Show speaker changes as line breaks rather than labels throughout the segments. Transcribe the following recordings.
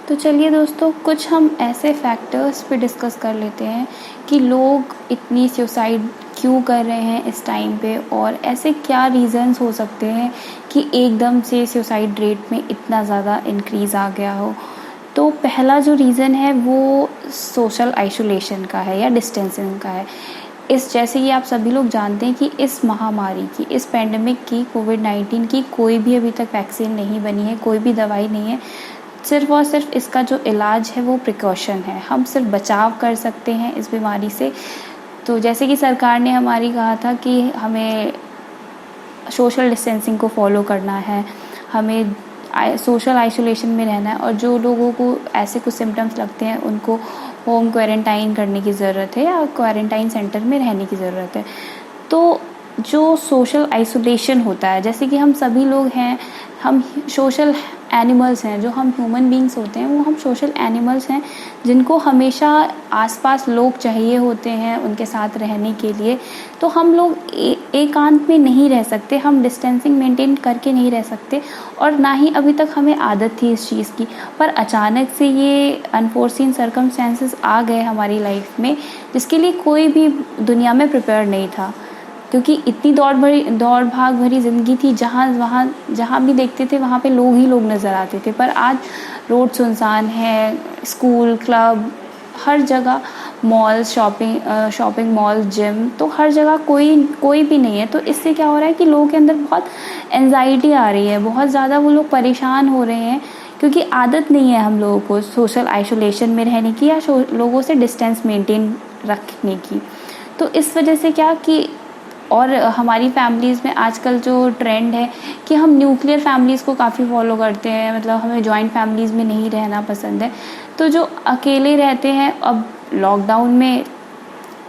तो चलिए दोस्तों, कुछ हम ऐसे फैक्टर्स पे डिस्कस कर लेते हैं कि लोग इतनी सुसाइड क्यों कर रहे हैं इस टाइम पे, और ऐसे क्या रीज़न्स हो सकते हैं कि एकदम से सुसाइड रेट में इतना ज़्यादा इंक्रीज़ आ गया हो। तो पहला जो रीज़न है वो सोशल आइसोलेशन का है या डिस्टेंसिंग का है। जैसे कि आप सभी लोग जानते हैं कि इस महामारी की, इस पेंडेमिक की, कोविड-19 की कोई भी अभी तक वैक्सीन नहीं बनी है, कोई भी दवाई नहीं है। सिर्फ़ और सिर्फ इसका जो इलाज है वो प्रिकॉशन है। हम सिर्फ बचाव कर सकते हैं इस बीमारी से। तो जैसे कि सरकार ने हमारी कहा था कि हमें सोशल डिस्टेंसिंग को फॉलो करना है, हमें सोशल आइसोलेशन में रहना है, और जो लोगों को ऐसे कुछ सिम्टम्स लगते हैं उनको होम क्वारंटाइन करने की ज़रूरत है या क्वारंटाइन सेंटर में रहने की ज़रूरत है। तो जो सोशल आइसोलेशन होता है, जैसे कि हम सभी लोग हैं, हम सोशल एनिमल्स हैं, जो हम ह्यूमन बींग्स होते हैं वो हम सोशल एनिमल्स हैं जिनको हमेशा आसपास लोग चाहिए होते हैं उनके साथ रहने के लिए। तो हम लोग एकांत में नहीं रह सकते, हम डिस्टेंसिंग मेंटेन करके नहीं रह सकते, और ना ही अभी तक हमें आदत थी इस चीज़ की। पर अचानक से ये अनफोर्सीन सर्कमस्टेंसेस आ गए हमारी लाइफ में, जिसके लिए कोई भी दुनिया में प्रिपेयर नहीं था, क्योंकि इतनी दौड़ भाग भरी ज़िंदगी थी, जहाँ भी देखते थे वहाँ पे लोग ही लोग नज़र आते थे। पर आज रोड सुनसान है, स्कूल, क्लब, हर जगह मॉल, शॉपिंग मॉल, जिम, तो हर जगह कोई भी नहीं है। तो इससे क्या हो रहा है कि लोगों के अंदर बहुत एंजाइटी आ रही है, बहुत ज़्यादा वो लोग परेशान हो रहे हैं, क्योंकि आदत नहीं है हम लोगों को सोशल आइसोलेशन में रहने की या लोगों से डिस्टेंस मेंटेन रखने की। तो इस वजह से क्या कि, और हमारी फैमिलीज़ में आजकल जो ट्रेंड है कि हम न्यूक्लियर फैमिलीज़ को काफ़ी फॉलो करते हैं, मतलब हमें जॉइंट फैमिलीज़ में नहीं रहना पसंद है। तो जो अकेले रहते हैं अब लॉकडाउन में,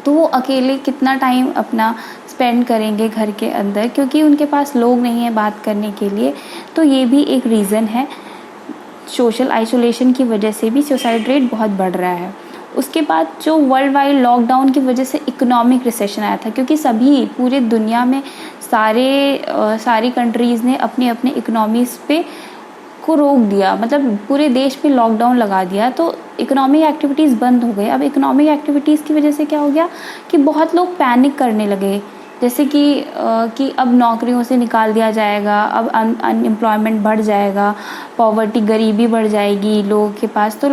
तो वो अकेले कितना टाइम अपना स्पेंड करेंगे घर के अंदर, क्योंकि उनके पास लोग नहीं है बात करने के लिए। तो ये भी एक रीज़न है। सोशल आइसोलेशन की वजह से भी सुसाइड रेट बहुत बढ़ रहा है। उसके बाद जो वर्ल्ड वाइड लॉकडाउन की वजह से इकोनॉमिक रिसेशन आया था, क्योंकि पूरे दुनिया में सारी कंट्रीज़ ने अपने अपने इकोनॉमीज़ पे को रोक दिया, मतलब पूरे देश पे लॉकडाउन लगा दिया। तो इकोनॉमिक एक्टिविटीज़ बंद हो गई। अब इकोनॉमिक एक्टिविटीज़ की वजह से क्या हो गया कि बहुत लोग पैनिक करने लगे, जैसे कि अब नौकरियों से निकाल दिया जाएगा, अब अनएम्प्लॉयमेंट बढ़ जाएगा, पॉवर्टी, गरीबी बढ़ जाएगी लोगों के पास। तो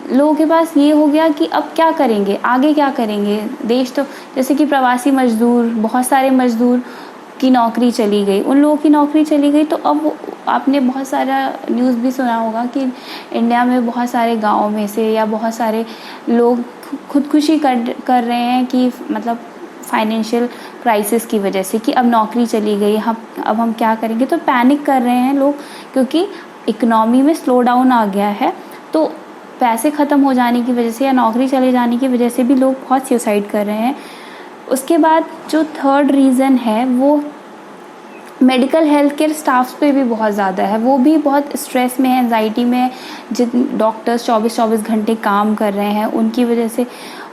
लोगों के पास ये हो गया कि अब क्या करेंगे, आगे क्या करेंगे। देश तो, जैसे कि प्रवासी मजदूर, बहुत सारे मजदूर की नौकरी चली गई, उन लोगों की नौकरी चली गई। तो अब आपने बहुत सारा न्यूज़ भी सुना होगा कि इंडिया में बहुत सारे गाँव में से या बहुत सारे लोग खुदकुशी कर रहे हैं, कि मतलब फाइनेंशियल क्राइसिस की वजह से, कि अब नौकरी चली गई, अब हम क्या करेंगे। तो पैनिक कर रहे हैं लोग, क्योंकि इकोनॉमी में स्लो डाउन आ गया है। तो पैसे ख़त्म हो जाने की वजह से या नौकरी चले जाने की वजह से भी लोग बहुत सुसाइड कर रहे हैं। उसके बाद जो थर्ड रीज़न है वो मेडिकल हेल्थ केयर स्टाफ्स पे भी बहुत ज़्यादा है। वो भी बहुत स्ट्रेस में है, एंजाइटी में है। जिन डॉक्टर्स 24 घंटे काम कर रहे हैं, उनकी वजह से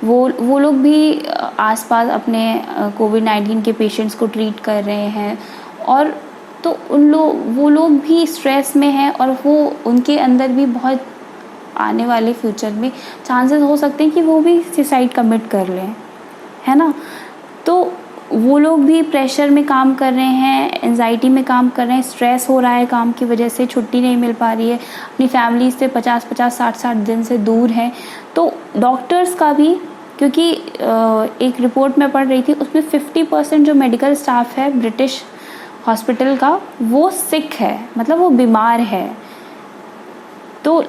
वो लोग भी आसपास अपने कोविड-19 के पेशेंट्स को ट्रीट कर रहे हैं, और तो वो लोग भी स्ट्रेस में हैं, और वो उनके अंदर भी बहुत आने वाले फ्यूचर में चांसेस हो सकते हैं कि वो भी सुसाइड कमिट कर लें, है ना। तो वो लोग भी प्रेशर में काम कर रहे हैं, एंजाइटी में काम कर रहे हैं, स्ट्रेस हो रहा है काम की वजह से, छुट्टी नहीं मिल पा रही है, अपनी फैमिली से 50-50, 60-60 दिन से दूर हैं। तो डॉक्टर्स का भी, क्योंकि एक रिपोर्ट में पढ़ रही थी, उसमें 50% जो मेडिकल स्टाफ है ब्रिटिश हॉस्पिटल का, वो सिक है, मतलब वो बीमार है। तो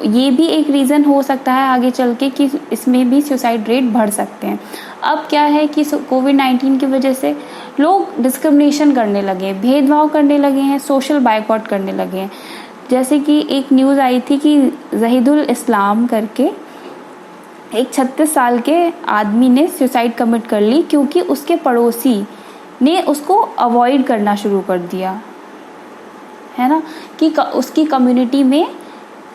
ये भी एक रीज़न हो सकता है आगे चल के कि इसमें भी सुसाइड रेट बढ़ सकते हैं। अब क्या है कि कोविड-19 की वजह से लोग डिस्क्रिमिनेशन करने लगे, भेदभाव करने लगे हैं, सोशल बायकॉट करने लगे हैं। जैसे कि एक न्यूज़ आई थी कि जहीदुल इस्लाम करके एक 36 साल के आदमी ने सुसाइड कमिट कर ली, क्योंकि उसके पड़ोसी ने उसको अवॉइड करना शुरू कर दिया, है ना, कि उसकी कम्युनिटी में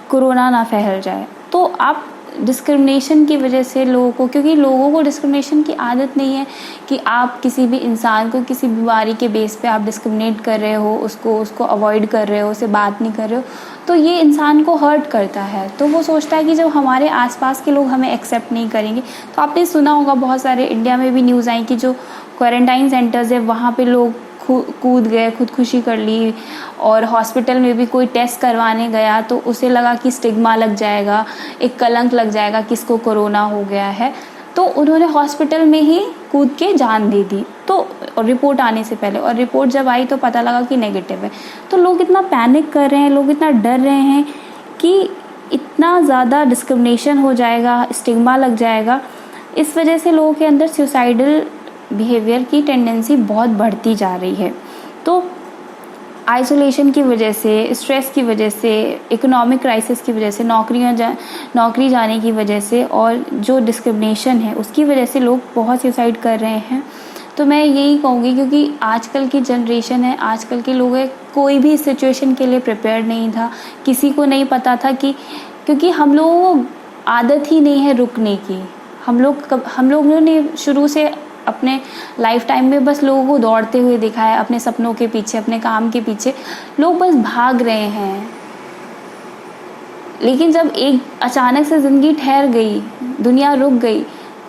कोरोना ना फैल जाए। तो आप डिस्क्रिमिनेशन की वजह से लोगों को, क्योंकि लोगों को डिस्क्रिमिनेशन की आदत नहीं है कि आप किसी भी इंसान को किसी बीमारी के बेस पे आप डिस्क्रिमिनेट कर रहे हो, उसको अवॉइड कर रहे हो, उससे बात नहीं कर रहे हो, तो ये इंसान को हर्ट करता है। तो वो सोचता है कि जब हमारे आसपास के लोग हमें एक्सेप्ट नहीं करेंगे, तो आपने सुना होगा बहुत सारे इंडिया में भी न्यूज़ आई कि जो क्वारंटाइन सेंटर्स है वहाँ पे लोग कूद गए, खुदकुशी कर ली, और हॉस्पिटल में भी कोई टेस्ट करवाने गया तो उसे लगा कि स्टिग्मा लग जाएगा, एक कलंक लग जाएगा कि इसको कोरोना हो गया है, तो उन्होंने हॉस्पिटल में ही कूद के जान दे दी, तो रिपोर्ट आने से पहले। और रिपोर्ट जब आई तो पता लगा कि नेगेटिव है। तो लोग इतना पैनिक कर रहे हैं, लोग इतना डर रहे हैं कि इतना ज़्यादा डिस्क्रिमिनेशन हो जाएगा, स्टिग्मा लग जाएगा। इस वजह से लोगों के अंदर सुसाइडल बिहेवियर की टेंडेंसी बहुत बढ़ती जा रही है। तो आइसोलेशन की वजह से, स्ट्रेस की वजह से, इकोनॉमिक क्राइसिस की वजह से, नौकरी जाने की वजह से, और जो डिस्क्रिमिनेशन है उसकी वजह से लोग बहुत सुसाइड कर रहे हैं। तो मैं यही कहूँगी, क्योंकि आजकल की जनरेशन है, आजकल के लोग है, कोई भी सिचुएशन के लिए प्रिपेयर नहीं था, किसी को नहीं पता था कि, क्योंकि हम लोगों को आदत ही नहीं है रुकने की। हम लोगों ने शुरू से अपने लाइफ टाइम में बस लोगों को दौड़ते हुए देखा है, अपने सपनों के पीछे, अपने काम के पीछे लोग बस भाग रहे हैं। लेकिन जब एक अचानक से ज़िंदगी ठहर गई, दुनिया रुक गई,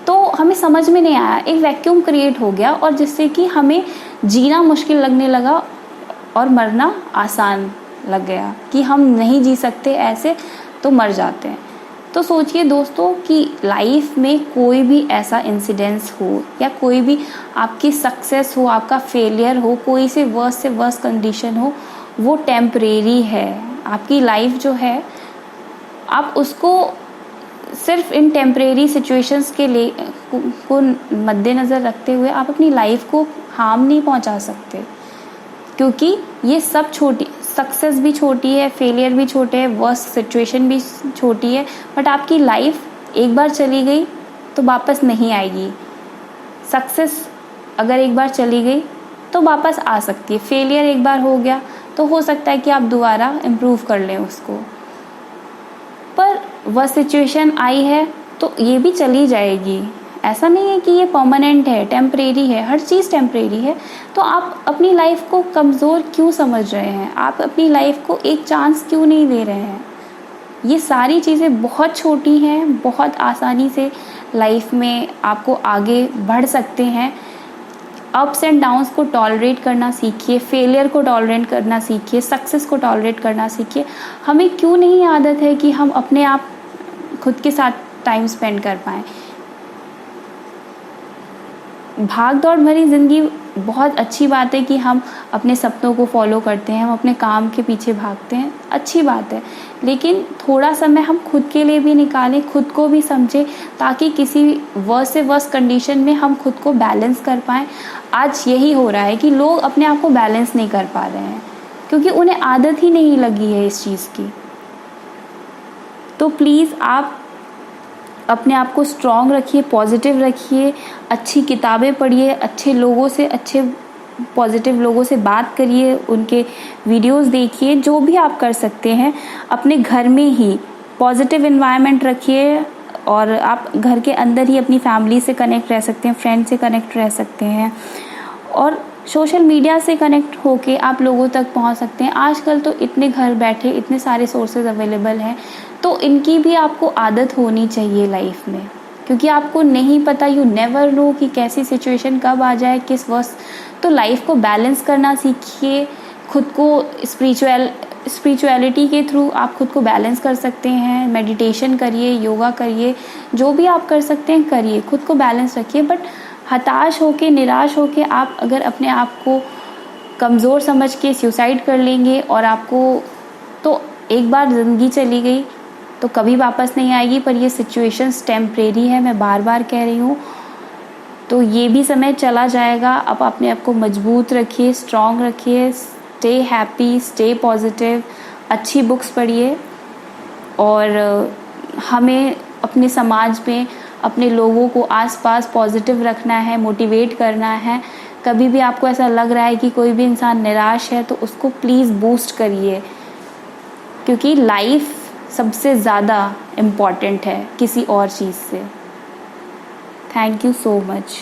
तो हमें समझ में नहीं आया, एक वैक्यूम क्रिएट हो गया, और जिससे कि हमें जीना मुश्किल लगने लगा और मरना आसान लग गया कि हम नहीं जी सकते ऐसे, तो मर जाते हैं। तो सोचिए दोस्तों कि लाइफ में कोई भी ऐसा इंसिडेंस हो, या कोई भी आपकी सक्सेस हो, आपका फेलियर हो, कोई से वर्स्ट कंडीशन हो, वो टेम्परेरी है। आपकी लाइफ जो है, आप उसको सिर्फ इन टेम्परेरी सिचुएशंस के लिए को मद्देनज़र रखते हुए आप अपनी लाइफ को हार्म नहीं पहुंचा सकते, क्योंकि ये सब सक्सेस भी छोटी है, फेलियर भी छोटे है, वर्स्ट सिचुएशन भी छोटी है, बट आपकी लाइफ एक बार चली गई तो वापस नहीं आएगी। सक्सेस अगर एक बार चली गई तो वापस आ सकती है, फेलियर एक बार हो गया तो हो सकता है कि आप दोबारा इम्प्रूव कर लें उसको, पर वह सिचुएशन आई है तो ये भी चली जाएगी। ऐसा नहीं है कि ये परमानेंट है, टेम्परेरी है, हर चीज़ टेम्परेरी है। तो आप अपनी लाइफ को कमज़ोर क्यों समझ रहे हैं? आप अपनी लाइफ को एक चांस क्यों नहीं दे रहे हैं? ये सारी चीज़ें बहुत छोटी हैं, बहुत आसानी से लाइफ में आपको आगे बढ़ सकते हैं। अप्स एंड डाउन्स को टॉलरेट करना सीखिए, फेलियर को टॉलरेट करना सीखिए, सक्सेस को टॉलरेट करना सीखिए। हमें क्यों नहीं आदत है कि हम अपने आप खुद के साथ टाइम स्पेंड कर पाएँ? भाग दौड़ भरी ज़िंदगी बहुत अच्छी बात है कि हम अपने सपनों को फॉलो करते हैं, हम अपने काम के पीछे भागते हैं, अच्छी बात है, लेकिन थोड़ा समय हम खुद के लिए भी निकालें, खुद को भी समझें, ताकि किसी वर्स्ट से वर्स्ट कंडीशन में हम खुद को बैलेंस कर पाएँ। आज यही हो रहा है कि लोग अपने आप को बैलेंस नहीं कर पा रहे हैं, क्योंकि उन्हें आदत ही नहीं लगी है इस चीज़ की। तो प्लीज़ आप अपने आप को स्ट्रॉन्ग रखिए, पॉजिटिव रखिए, अच्छी किताबें पढ़िए, अच्छे लोगों से, अच्छे पॉजिटिव लोगों से बात करिए, उनके वीडियोस देखिए, जो भी आप कर सकते हैं। अपने घर में ही पॉजिटिव एनवायरनमेंट रखिए, और आप घर के अंदर ही अपनी फैमिली से कनेक्ट रह सकते हैं, फ्रेंड से कनेक्ट रह सकते हैं, और सोशल मीडिया से कनेक्ट होके आप लोगों तक पहुंच सकते हैं। आजकल तो इतने घर बैठे इतने सारे सोर्सेज अवेलेबल हैं, तो इनकी भी आपको आदत होनी चाहिए लाइफ में, क्योंकि आपको नहीं पता, यू नेवर नो कि कैसी सिचुएशन कब आ जाए, किस वक्त। तो लाइफ को बैलेंस करना सीखिए, खुद को स्पिरिचुअलिटी के थ्रू आप खुद को बैलेंस कर सकते हैं। मेडिटेशन करिए, योगा करिए, जो भी आप कर सकते हैं करिए, खुद को बैलेंस रखिए। बट हताश होके, निराश होके आप अगर अपने आप को कमज़ोर समझ के सुसाइड कर लेंगे, और आपको तो एक बार ज़िंदगी चली गई तो कभी वापस नहीं आएगी, पर ये सिचुएशंस टेम्परेरी है, मैं बार बार कह रही हूँ। तो ये भी समय चला जाएगा। आप अपने आप को मजबूत रखिए, स्ट्रॉन्ग रखिए, स्टे हैप्पी, स्टे पॉजिटिव, अच्छी बुक्स पढ़िए, और हमें अपने समाज में अपने लोगों को आसपास पॉजिटिव रखना है, मोटिवेट करना है। कभी भी आपको ऐसा लग रहा है कि कोई भी इंसान निराश है, तो उसको प्लीज़ बूस्ट करिए, क्योंकि लाइफ सबसे ज़्यादा इम्पॉर्टेंट है किसी और चीज़ से। Thank you so much.